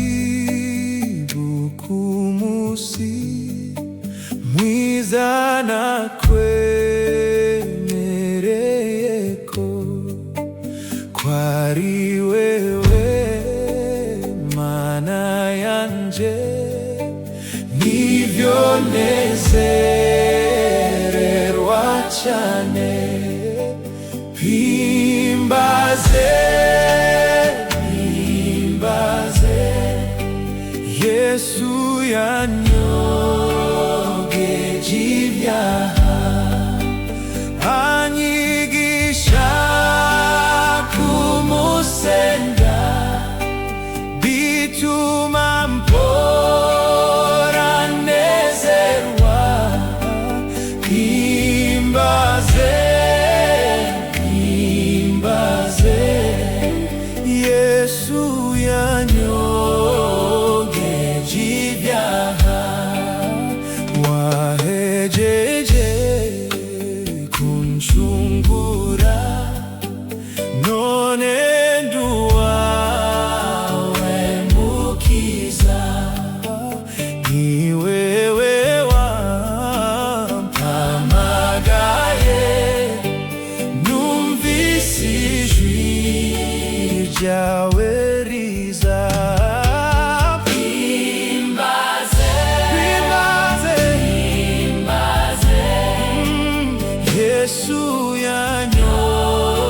Mutagatifu kumusi mwiza na kwemereyeko kwari wewe mana yanje nivyo nezererwa cyane himbaze Yesu yanyogeje ibyaha anyigisha kumusenga bituma mpora nezerwa himbaze Yesu yanyogeje wahejeje kunchungura none nduwawe mukiza ni wewe wampamagaye numvise ijwi ryawe riza Yesu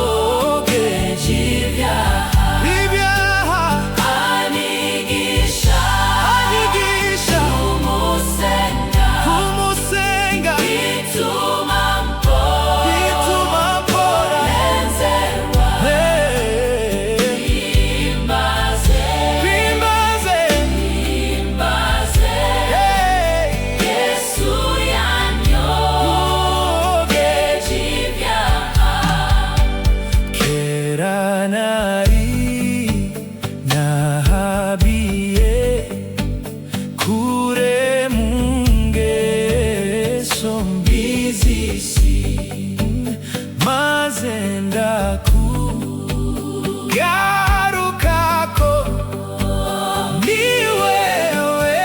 yanyogeje ibyaha anyigisha kumusenga bituma mpora nezerwa himbaze Yesu nari nahabiye kure mungeso mbizisi maze ndakugarukako ni wewe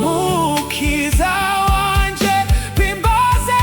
mukiza wanje bimbaze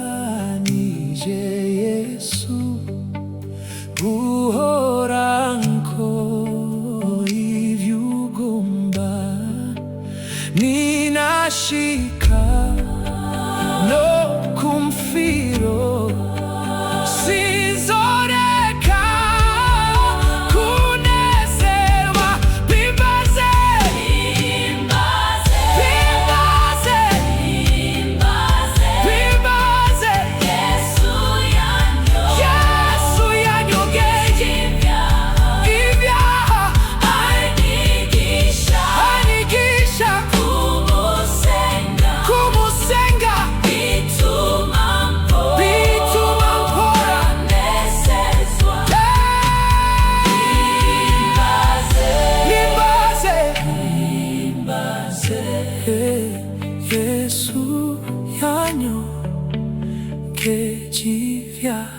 Nasezeranije Yesu guhoranko ivyugomba ninashika no kumfiro sinzoreka kunezerwa bimbaze Yesu yanyogeje ibyaha